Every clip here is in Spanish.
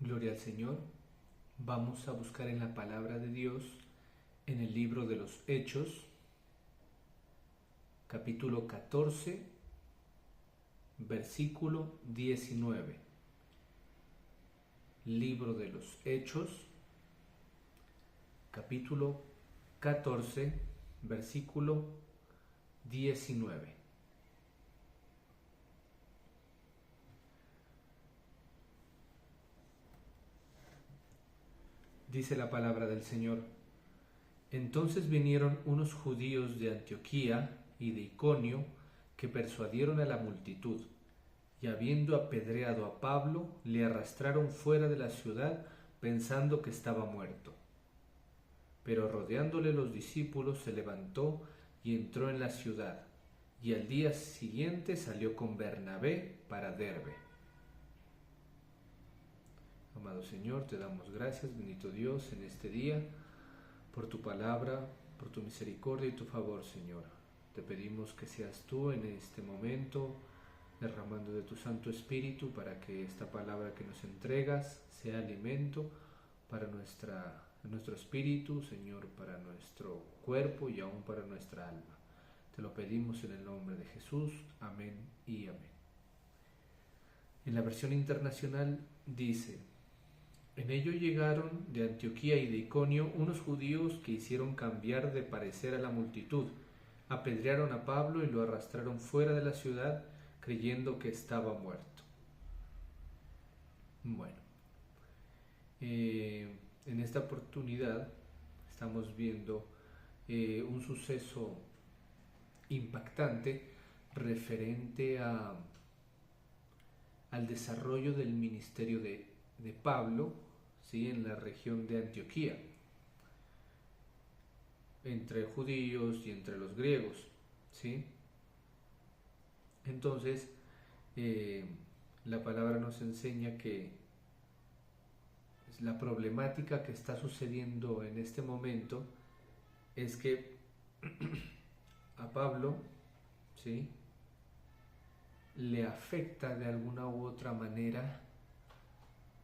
Gloria al Señor. Vamos a buscar en la palabra de Dios, en el libro de los Hechos, capítulo 14, versículo 19. Libro de los Hechos, capítulo 14, versículo 19. Dice la palabra del Señor: Entonces vinieron unos judíos de Antioquía y de Iconio que persuadieron a la multitud, y habiendo apedreado a Pablo, le arrastraron fuera de la ciudad pensando que estaba muerto. Pero rodeándole los discípulos se levantó y entró en la ciudad, y al día siguiente salió con Bernabé para Derbe. Amado Señor, te damos gracias, bendito Dios, en este día, por tu palabra, por tu misericordia y tu favor, Señor. Te pedimos que seas tú en este momento derramando de tu Santo Espíritu para que esta palabra que nos entregas sea alimento para nuestro espíritu, Señor, para nuestro cuerpo y aún para nuestra alma. Te lo pedimos en el nombre de Jesús. Amén y amén. En la versión internacional dice: En ello llegaron de Antioquía y de Iconio unos judíos que hicieron cambiar de parecer a la multitud, apedrearon a Pablo y lo arrastraron fuera de la ciudad, creyendo que estaba muerto. Bueno, en esta oportunidad estamos viendo un suceso impactante referente al desarrollo del ministerio de Pablo, ¿sí?, en la región de Antioquía, entre judíos y entre los griegos, ¿sí? Entonces, la palabra nos enseña que la problemática que está sucediendo en este momento es que a Pablo, ¿sí?, le afecta de alguna u otra manera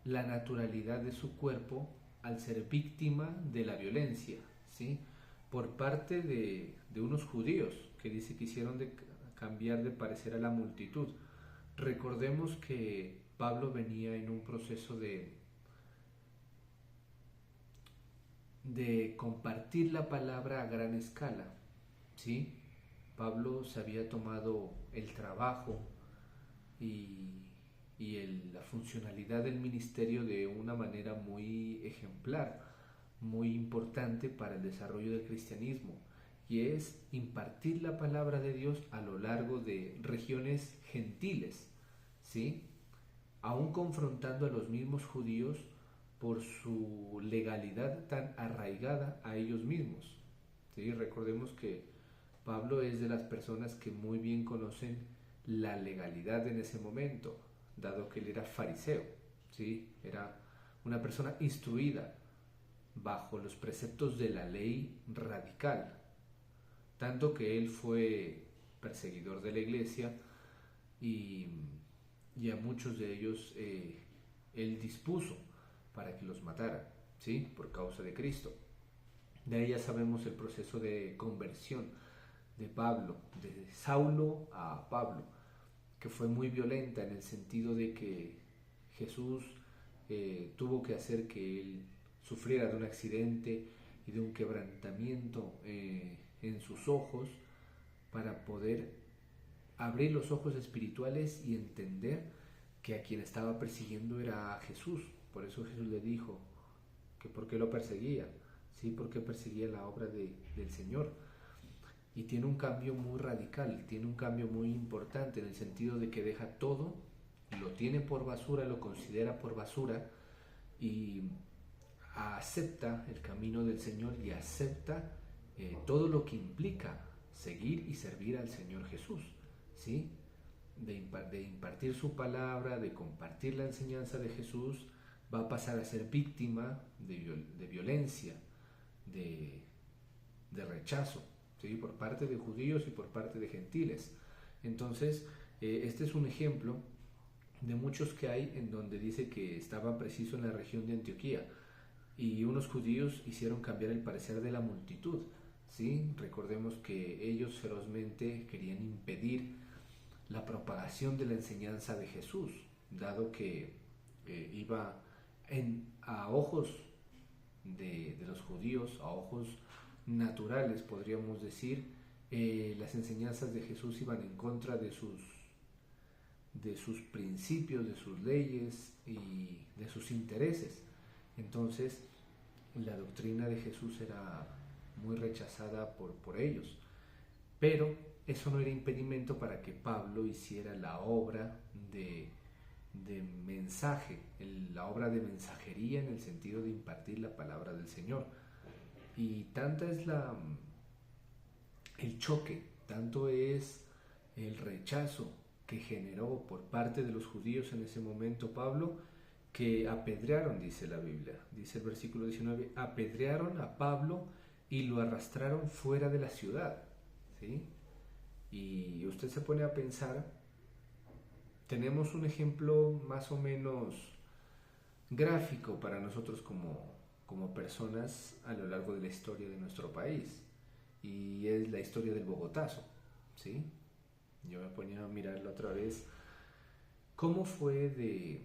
la naturalidad de su cuerpo al ser víctima de la violencia, ¿sí?, por parte de unos judíos que dice que hicieron de cambiar de parecer a la multitud. Recordemos que Pablo venía en un proceso de compartir la palabra a gran escala, ¿sí? Pablo se había tomado el trabajo y la funcionalidad del ministerio de una manera muy ejemplar, muy importante para el desarrollo del cristianismo, y es impartir la palabra de Dios a lo largo de regiones gentiles, ¿sí?, aún confrontando a los mismos judíos por su legalidad tan arraigada a ellos mismos, ¿sí? Recordemos que Pablo es de las personas que muy bien conocen la legalidad en ese momento, dado que él era fariseo, ¿sí? Era una persona instruida bajo los preceptos de la ley radical, tanto que él fue perseguidor de la iglesia y a muchos de ellos él dispuso para que los mataran, ¿sí?, por causa de Cristo. De ahí ya sabemos el proceso de conversión de Pablo, de Saulo a Pablo, que fue muy violenta en el sentido de que Jesús tuvo que hacer que él sufriera de un accidente y de un quebrantamiento en sus ojos para poder abrir los ojos espirituales y entender que a quien estaba persiguiendo era a Jesús. Por eso Jesús le dijo que por qué lo perseguía, ¿sí?, porque perseguía la obra del Señor. Y tiene un cambio muy radical, tiene un cambio muy importante en el sentido de que deja todo, lo tiene por basura, lo considera por basura y acepta el camino del Señor y acepta todo lo que implica seguir y servir al Señor Jesús, ¿sí?, de impartir su palabra, de compartir la enseñanza de Jesús. Va a pasar a ser víctima de violencia, de rechazo, ¿sí?, por parte de judíos y por parte de gentiles. Entonces, este es un ejemplo de muchos que hay, en donde dice que estaba preciso en la región de Antioquía y unos judíos hicieron cambiar el parecer de la multitud. ¿Sí? Recordemos que ellos ferozmente querían impedir la propagación de la enseñanza de Jesús, dado que iba a ojos de los judíos, a ojos naturales, podríamos decir, las enseñanzas de Jesús iban en contra de sus principios, de sus leyes y de sus intereses. Entonces, la doctrina de Jesús era muy rechazada por ellos. Pero eso no era impedimento para que Pablo hiciera la obra de mensaje, la obra de mensajería en el sentido de impartir la palabra del Señor. Y tanta es el choque, tanto es el rechazo que generó por parte de los judíos en ese momento Pablo, que apedrearon, dice la Biblia, dice el versículo 19, apedrearon a Pablo y lo arrastraron fuera de la ciudad, ¿sí? Y usted se pone a pensar, tenemos un ejemplo más o menos gráfico para nosotros como personas a lo largo de la historia de nuestro país, y es la historia del Bogotazo, ¿sí? Yo me ponía a mirarlo otra vez, cómo fue de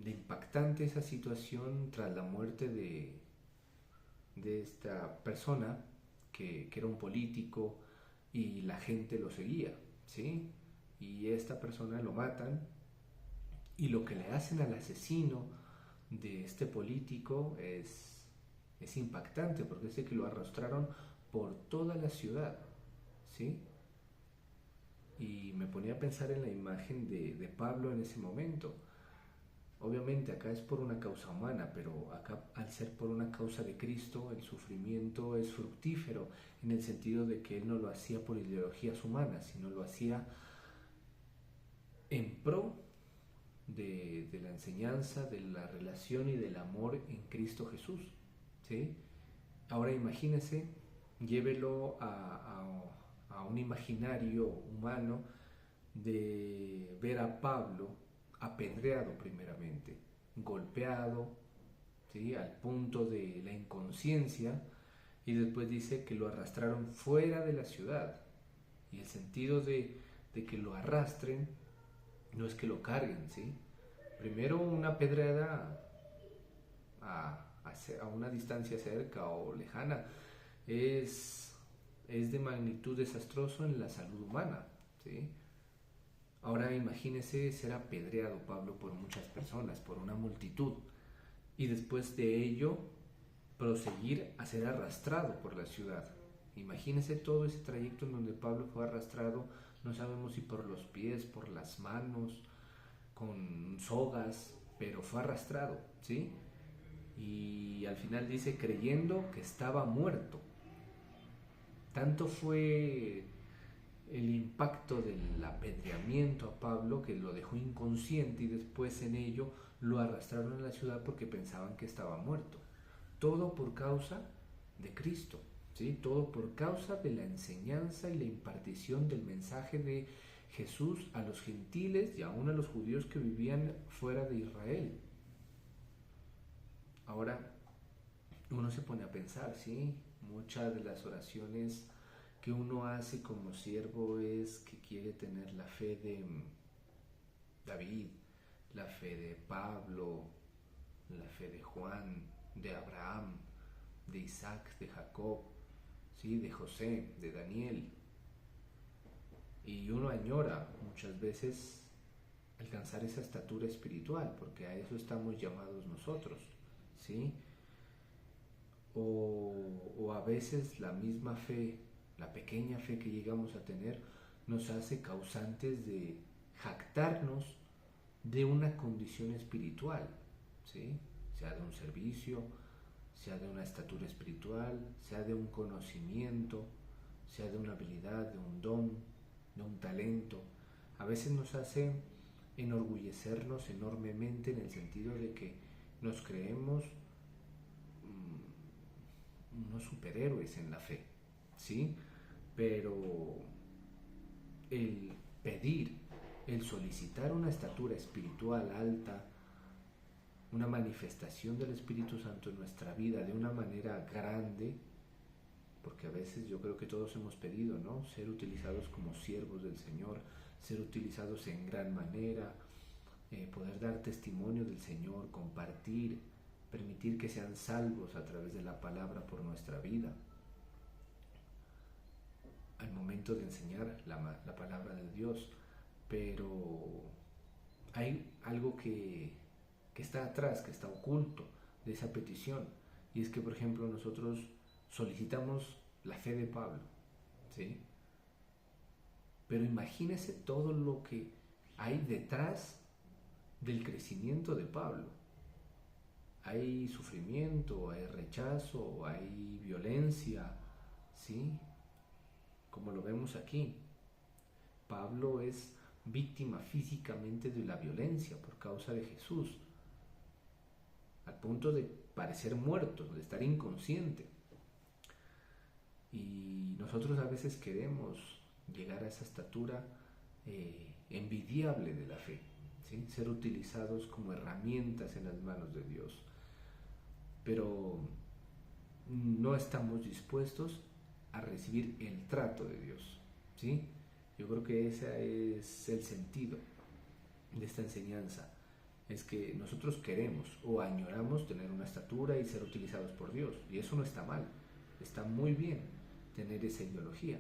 impactante esa situación tras la muerte de esta persona que era un político y la gente lo seguía, ¿sí? Y esta persona lo matan y lo que le hacen al asesino de este político es impactante, porque es de que lo arrastraron por toda la ciudad, ¿sí? Y me ponía a pensar en la imagen de Pablo en ese momento. Obviamente acá es por una causa humana, pero acá al ser por una causa de Cristo, el sufrimiento es fructífero en el sentido de que Él no lo hacía por ideologías humanas, sino lo hacía en pro de la enseñanza, de la relación y del amor en Cristo Jesús, ¿sí? Ahora imagínese, llévelo a un imaginario humano de ver a Pablo apedreado primeramente, golpeado, ¿sí? Al punto de la inconsciencia, y después dice que lo arrastraron fuera de la ciudad. Y el sentido de que lo arrastren no es que lo carguen, ¿sí? Primero una pedrada a una distancia cerca o lejana es de magnitud desastroso en la salud humana, ¿sí? Ahora imagínese ser apedreado Pablo por muchas personas, por una multitud, y después de ello proseguir a ser arrastrado por la ciudad. Imagínese todo ese trayecto en donde Pablo fue arrastrado, no sabemos si por los pies, por las manos, con sogas, pero fue arrastrado, ¿sí? Y al final dice creyendo que estaba muerto. Tanto fue el impacto del apedreamiento a Pablo que lo dejó inconsciente, y después en ello lo arrastraron a la ciudad porque pensaban que estaba muerto. Todo por causa de Cristo, ¿sí? Todo por causa de la enseñanza y la impartición del mensaje de Jesús a los gentiles y aún a los judíos que vivían fuera de Israel. Ahora uno se pone a pensar, ¿sí? Muchas de las oraciones que uno hace como siervo es que quiere tener la fe de David, la fe de Pablo, la fe de Juan, de Abraham, de Isaac, de Jacob, ¿sí? De José, de Daniel. Y uno añora muchas veces alcanzar esa estatura espiritual, porque a eso estamos llamados nosotros, ¿sí? O a veces la misma fe, la pequeña fe que llegamos a tener, nos hace causantes de jactarnos de una condición espiritual, ¿sí? Sea de un servicio, sea de una estatura espiritual, sea de un conocimiento, sea de una habilidad, de un don, de un talento. A veces nos hace enorgullecernos enormemente en el sentido de que nos creemos unos superhéroes en la fe, ¿sí? Pero el pedir el solicitar una estatura espiritual alta, una manifestación del Espíritu Santo en nuestra vida de una manera grande, porque a veces yo creo que todos hemos pedido, ¿no? Ser utilizados como siervos del Señor, ser utilizados en gran manera, poder dar testimonio del Señor, compartir, permitir que sean salvos a través de la palabra por nuestra vida. Al momento de enseñar la palabra de Dios, pero hay algo que está atrás, que está oculto de esa petición, y es que, por ejemplo, nosotros solicitamos la fe de Pablo, ¿sí? Pero imagínese todo lo que hay detrás del crecimiento de Pablo. Hay sufrimiento, hay rechazo, hay violencia, ¿sí? Como lo vemos aquí. Pablo es víctima físicamente de la violencia por causa de Jesús, al punto de parecer muerto, de estar inconsciente. Y nosotros a veces queremos llegar a esa estatura envidiable de la fe, ¿sí? Ser utilizados como herramientas en las manos de Dios, pero no estamos dispuestos a recibir el trato de Dios, ¿sí? Yo creo que ese es el sentido de esta enseñanza, es que nosotros queremos o añoramos tener una estatura y ser utilizados por Dios, y eso no está mal, está muy bien tener esa ideología,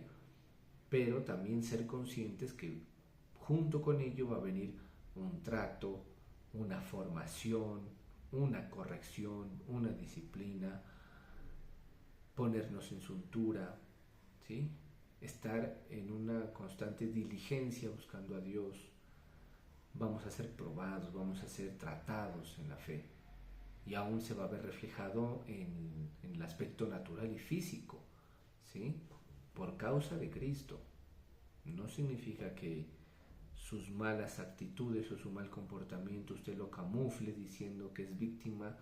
pero también ser conscientes que junto con ello va a venir un trato, una formación, una corrección, una disciplina, ponernos en su altura, ¿sí? Estar en una constante diligencia buscando a Dios. Vamos a ser probados, vamos a ser tratados en la fe, y aún se va a ver reflejado en el aspecto natural y físico, ¿sí? Por causa de Cristo. No significa que sus malas actitudes o su mal comportamiento usted lo camufle diciendo que es víctima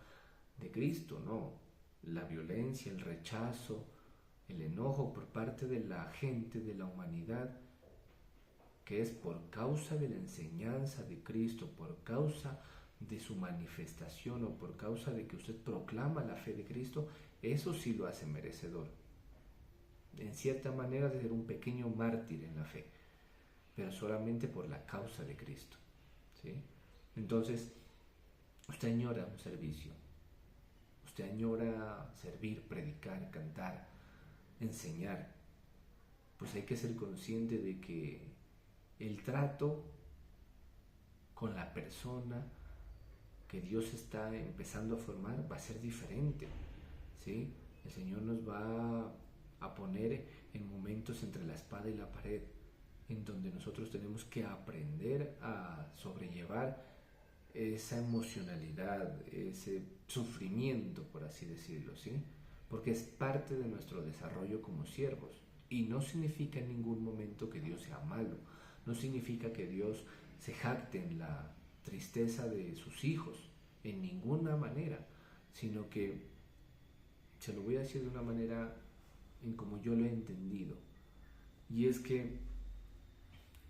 de Cristo, no. La violencia, el rechazo, el enojo por parte de la gente, de la humanidad, que es por causa de la enseñanza de Cristo, por causa de su manifestación o por causa de que usted proclama la fe de Cristo, eso sí lo hace merecedor, en cierta manera, de ser un pequeño mártir en la fe, pero solamente por la causa de Cristo, ¿sí? Entonces, usted añora un servicio, usted añora servir, predicar, cantar, enseñar, pues hay que ser consciente de que el trato con la persona que Dios está empezando a formar va a ser diferente, ¿sí? El Señor nos va a poner en momentos entre la espada y la pared, en donde nosotros tenemos que aprender a sobrellevar esa emocionalidad, ese sufrimiento, por así decirlo, ¿sí? Porque es parte de nuestro desarrollo como siervos, y no significa en ningún momento que Dios sea malo, no significa que Dios se jacte en la tristeza de sus hijos, en ninguna manera, sino que, se lo voy a decir de una manera en como yo lo he entendido, y es que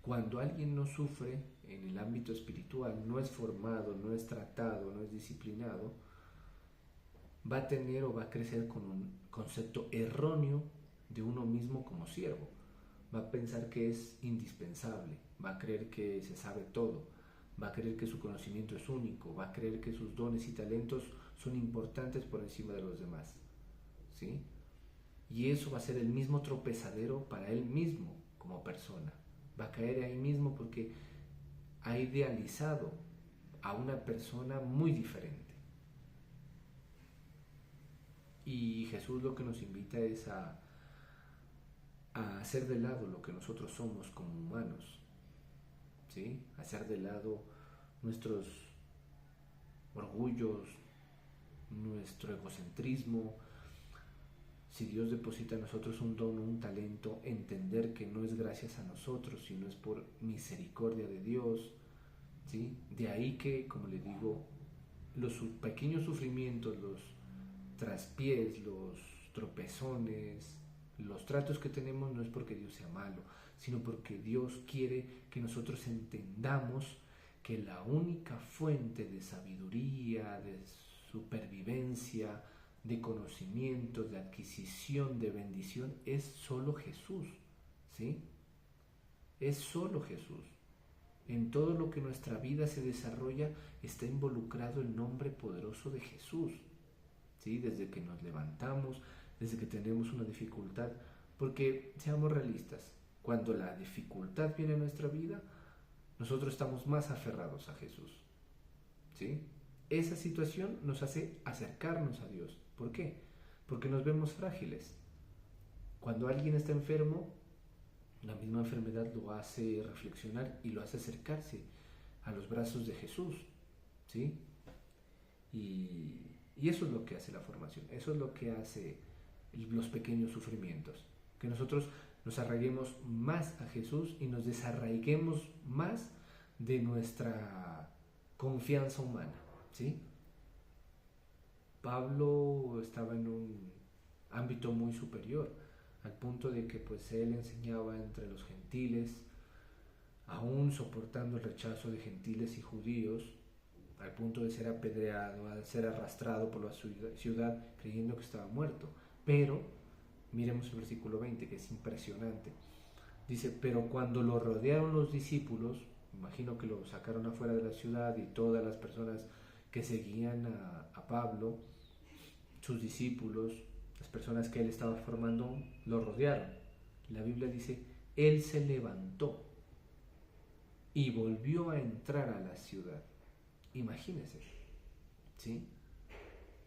cuando alguien no sufre en el ámbito espiritual, no es formado, no es tratado, no es disciplinado, va a tener o va a crecer con un concepto erróneo de uno mismo como siervo. Va a pensar que es indispensable, va a creer que se sabe todo, va a creer que su conocimiento es único, va a creer que sus dones y talentos son importantes por encima de los demás, ¿sí? Y eso va a ser el mismo tropezadero para él mismo como persona. Va a caer ahí mismo porque ha idealizado a una persona muy diferente. Y Jesús lo que nos invita es a hacer de lado lo que nosotros somos como humanos, ¿sí? A hacer de lado nuestros orgullos, nuestro egocentrismo. Si Dios deposita en nosotros un don, un talento, entender que no es gracias a nosotros, sino es por misericordia de Dios, ¿sí? De ahí que, como le digo, los pequeños sufrimientos, los traspiés, los tropezones, los tratos que tenemos, no es porque Dios sea malo, sino porque Dios quiere que nosotros entendamos que la única fuente de sabiduría, de supervivencia, de conocimiento, de adquisición, de bendición, es solo Jesús, ¿sí? Es solo Jesús. En todo lo que nuestra vida se desarrolla está involucrado el nombre poderoso de Jesús, ¿sí? Desde que nos levantamos, desde que tenemos una dificultad, porque seamos realistas, cuando la dificultad viene a nuestra vida, nosotros estamos más aferrados a Jesús, ¿sí? Esa situación nos hace acercarnos a Dios. ¿Por qué? Porque nos vemos frágiles. Cuando alguien está enfermo, la misma enfermedad lo hace reflexionar y lo hace acercarse a los brazos de Jesús, ¿sí? Y eso es lo que hace la formación, eso es lo que hace los pequeños sufrimientos, que nosotros nos arraiguemos más a Jesús y nos desarraiguemos más de nuestra confianza humana, ¿sí? Pablo estaba en un ámbito muy superior, al punto de que pues él enseñaba entre los gentiles, aún soportando el rechazo de gentiles y judíos, al punto de ser apedreado, al ser arrastrado por la ciudad creyendo que estaba muerto. Pero miremos el versículo 20, que es impresionante. Dice, pero cuando lo rodearon los discípulos, imagino que lo sacaron afuera de la ciudad y todas las personas que seguían a Pablo, sus discípulos, las personas que él estaba formando, lo rodearon. La Biblia dice, él se levantó y volvió a entrar a la ciudad. Imagínese, ¿sí?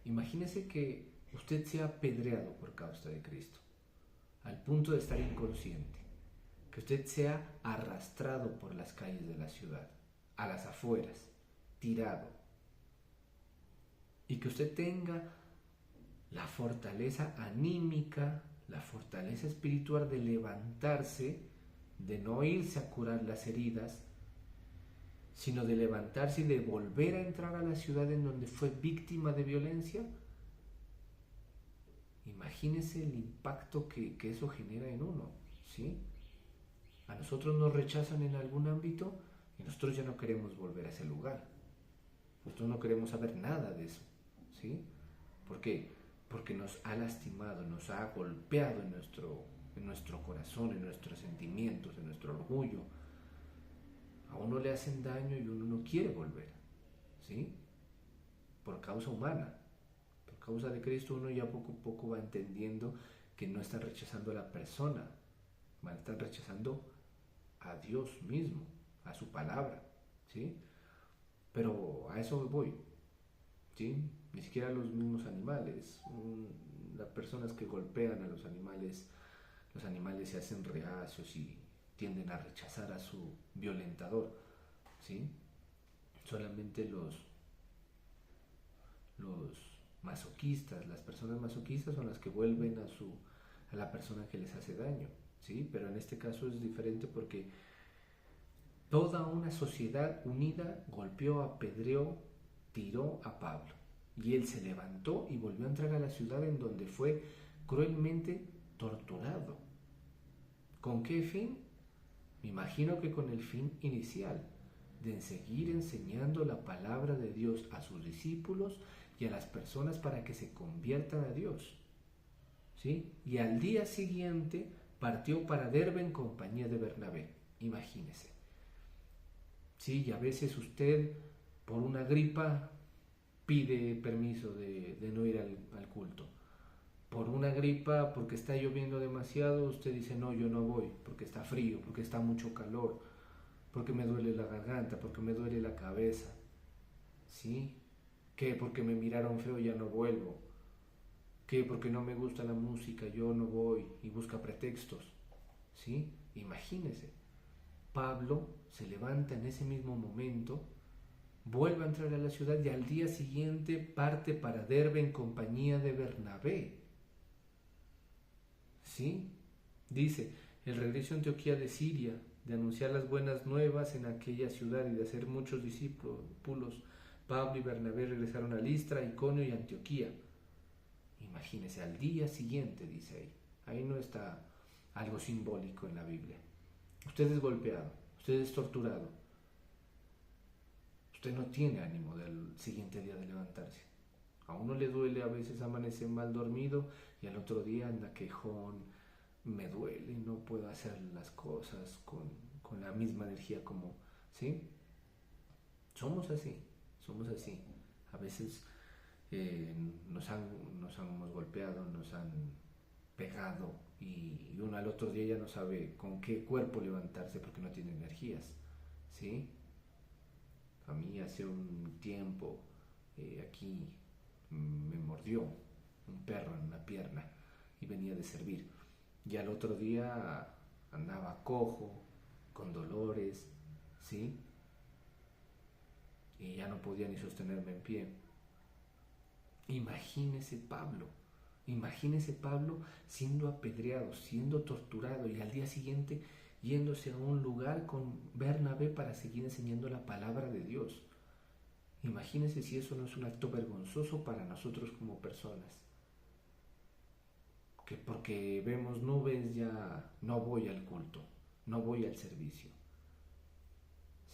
Imagínese que usted sea apedreado por causa de Cristo, al punto de estar inconsciente, que usted sea arrastrado por las calles de la ciudad, a las afueras, tirado, y que usted tenga la fortaleza anímica, la fortaleza espiritual de levantarse, de no irse a curar las heridas, sino de levantarse y de volver a entrar a la ciudad en donde fue víctima de violencia. Imagínese el impacto que eso genera en uno, ¿sí? A nosotros nos rechazan en algún ámbito y nosotros ya no queremos volver a ese lugar. Nosotros no queremos saber nada de eso, ¿sí? ¿Por qué? Porque nos ha lastimado, nos ha golpeado en nuestro corazón, en nuestros sentimientos, en nuestro orgullo. A uno le hacen daño y uno no quiere volver, ¿sí? Por causa humana. Por causa de Cristo uno ya poco a poco va entendiendo que no están rechazando a la persona, están rechazando a Dios mismo, a su palabra, ¿sí? Pero a eso voy, ¿sí? Ni siquiera los mismos animales, las personas que golpean a los animales se hacen reacios y tienden a rechazar a su violentador, ¿sí? Solamente los masoquistas, las personas masoquistas son las que vuelven a la persona que les hace daño, ¿sí? Pero en este caso es diferente porque toda una sociedad unida golpeó, apedreó, tiró a Pablo. Y él se levantó y volvió a entrar a la ciudad en donde fue cruelmente torturado. ¿Con qué fin? Me imagino que con el fin inicial, de seguir enseñando la palabra de Dios a sus discípulos y a las personas para que se conviertan a Dios, ¿sí? Y al día siguiente partió para Derbe en compañía de Bernabé. Imagínese. Sí, y a veces usted por una gripa pide permiso de no ir al culto. Por una gripa, porque está lloviendo demasiado, usted dice, no, yo no voy, porque está frío, porque está mucho calor, porque me duele la garganta, porque me duele la cabeza. ¿Sí? ¿Qué? Porque me miraron feo, ya no vuelvo. ¿Qué? Porque no me gusta la música, yo no voy, y busca pretextos. ¿Sí? Imagínese. Pablo se levanta en ese mismo momento, vuelve a entrar a la ciudad y al día siguiente parte para Derbe en compañía de Bernabé. ¿Sí? Dice, el regreso a Antioquía de Siria, de anunciar las buenas nuevas en aquella ciudad y de hacer muchos discípulos, Pablo y Bernabé regresaron a Listra, Iconio y Antioquía. Imagínese, al día siguiente, dice ahí. Ahí no está algo simbólico en la Biblia. Usted es golpeado, usted es torturado, usted no tiene ánimo del siguiente día de levantarse. A uno le duele, a veces amanece mal dormido y al otro día anda quejón, me duele, no puedo hacer las cosas con la misma energía como, ¿sí? Somos así, somos así. A veces nos hemos golpeado, nos han pegado y uno al otro día ya no sabe con qué cuerpo levantarse porque no tiene energías, ¿sí? A mí hace un tiempo aquí me mordió un perro en una pierna y venía de servir. Y al otro día andaba cojo, con dolores, ¿sí? Y ya no podía ni sostenerme en pie. Imagínese Pablo siendo apedreado, siendo torturado y al día siguiente yéndose a un lugar con Bernabé para seguir enseñando la palabra de Dios. Imagínese si eso no es un acto vergonzoso para nosotros como personas. Que porque vemos nubes ya no voy al culto, no voy al servicio.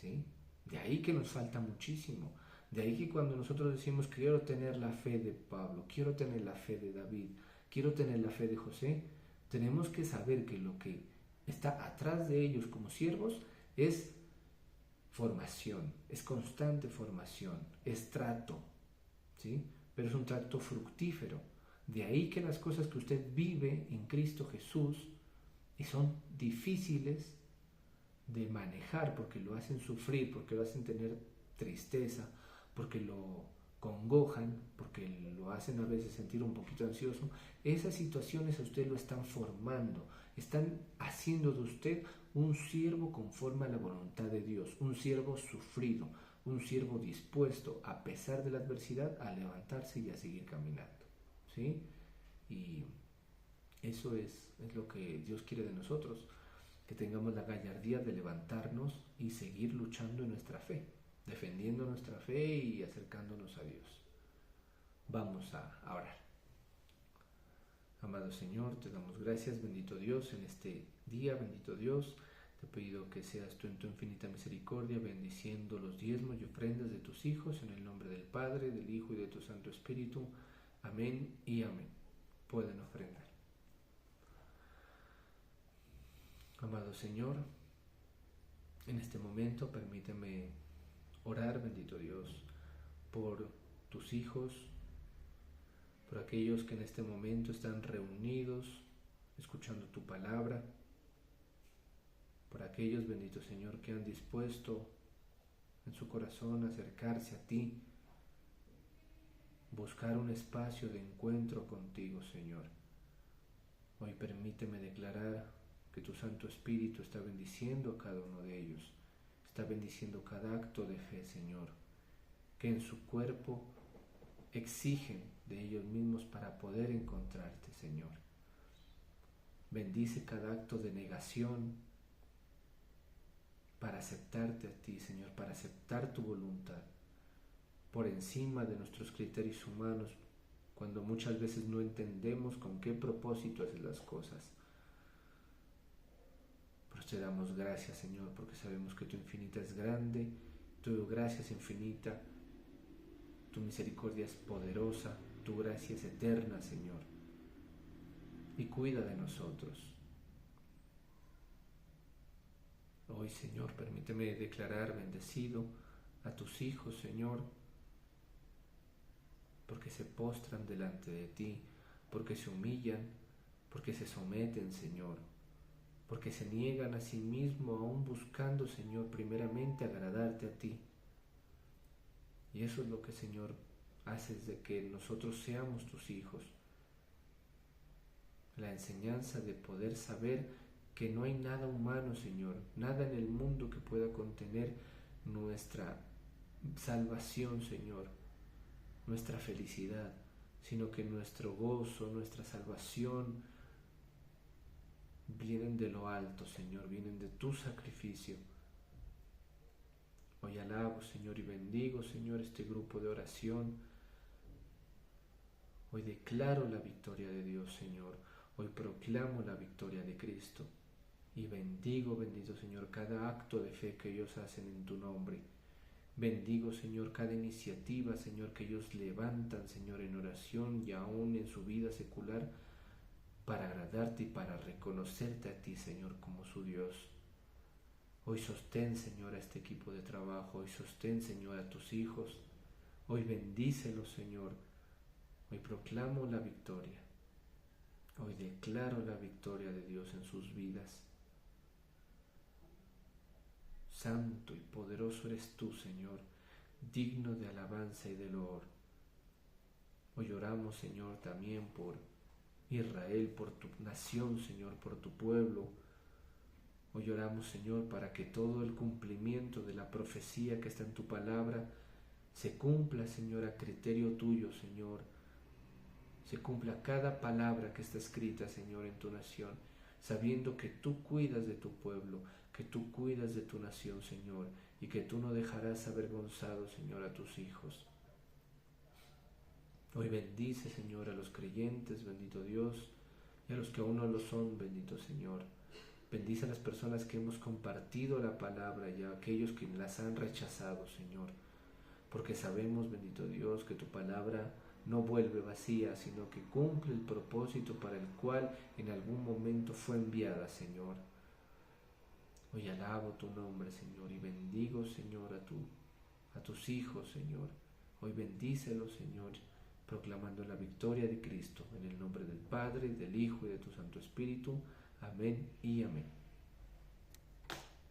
¿Sí? De ahí que nos falta muchísimo. De ahí que cuando nosotros decimos que quiero tener la fe de Pablo, quiero tener la fe de David, quiero tener la fe de José, tenemos que saber que lo que está atrás de ellos como siervos es formación, es constante formación, es trato, ¿sí? Pero es un trato fructífero. De ahí que las cosas que usted vive en Cristo Jesús y son difíciles de manejar porque lo hacen sufrir, porque lo hacen tener tristeza, porque lo congojan, porque lo hacen a veces sentir un poquito ansioso, esas situaciones a usted lo están formando, están haciendo de usted un siervo conforme a la voluntad de Dios, un siervo sufrido, un siervo dispuesto a pesar de la adversidad a levantarse y a seguir caminando, ¿sí? Y eso es lo que Dios quiere de nosotros, que tengamos la gallardía de levantarnos y seguir luchando en nuestra fe, defendiendo nuestra fe y acercándonos a Dios. Vamos a orar. Amado Señor, te damos gracias, bendito Dios, en este día, bendito Dios. Te pido que seas tú en tu infinita misericordia bendiciendo los diezmos y ofrendas de tus hijos, en el nombre del Padre, del Hijo y de tu Santo Espíritu. Amén y amén. Pueden ofrendar. Amado Señor, en este momento permíteme orar, bendito Dios, por tus hijos, por aquellos que en este momento están reunidos, escuchando tu palabra, por aquellos, bendito Señor, que han dispuesto en su corazón acercarse a ti, buscar un espacio de encuentro contigo, Señor. Hoy permíteme declarar que tu Santo Espíritu está bendiciendo a cada uno de ellos, está bendiciendo cada acto de fe, Señor, que en su cuerpo exigen de ellos mismos para poder encontrarte, Señor. Bendice cada acto de negación para aceptarte a ti, Señor, para aceptar tu voluntad por encima de nuestros criterios humanos, cuando muchas veces no entendemos con qué propósito haces las cosas. Pero te damos gracias, Señor, porque sabemos que tu infinita es grande, tu gracia es infinita, tu misericordia es poderosa, tu gracia es eterna, Señor. Y cuida de nosotros. Hoy, Señor, permíteme declarar bendecido a tus hijos, Señor, porque se postran delante de ti, porque se humillan, porque se someten, Señor, porque se niegan a sí mismos, aún buscando, Señor, primeramente agradarte a ti. Y eso es lo que, Señor, haces de que nosotros seamos tus hijos. La enseñanza de poder saber que no hay nada humano, Señor, nada en el mundo que pueda contener nuestra salvación, Señor, nuestra felicidad, sino que nuestro gozo, nuestra salvación vienen de lo alto, Señor, vienen de tu sacrificio. Hoy alabo, Señor, y bendigo, Señor, este grupo de oración. Hoy declaro la victoria de Dios, Señor. Hoy proclamo la victoria de Cristo. Y bendigo, bendito Señor, cada acto de fe que ellos hacen en tu nombre. Bendigo, Señor, cada iniciativa, Señor, que ellos levantan, Señor, en oración y aún en su vida secular para agradarte y para reconocerte a ti, Señor, como su Dios. Hoy sostén, Señor, a este equipo de trabajo. Hoy sostén, Señor, a tus hijos. Hoy bendícelos, Señor. Hoy proclamo la victoria. Hoy declaro la victoria de Dios en sus vidas. Santo y poderoso eres tú, Señor, digno de alabanza y de loor. Hoy oramos, Señor, también por Israel, por tu nación, Señor, por tu pueblo. Hoy oramos, Señor, para que todo el cumplimiento de la profecía que está en tu palabra se cumpla, Señor, a criterio tuyo, Señor. Se cumpla cada palabra que está escrita, Señor, en tu nación, sabiendo que tú cuidas de tu pueblo, que tú cuidas de tu nación, Señor, y que tú no dejarás avergonzados, Señor, a tus hijos. Hoy bendice, Señor, a los creyentes, bendito Dios, y a los que aún no lo son, bendito Señor. Bendice a las personas que hemos compartido la palabra y a aquellos que las han rechazado, Señor, porque sabemos, bendito Dios, que tu palabra no vuelve vacía, sino que cumple el propósito para el cual en algún momento fue enviada, Señor. Hoy alabo tu nombre, Señor, y bendigo, Señor, a tus hijos, Señor. Hoy bendícelos, Señor, proclamando la victoria de Cristo, en el nombre del Padre, del Hijo y de tu Santo Espíritu. Amén y amén.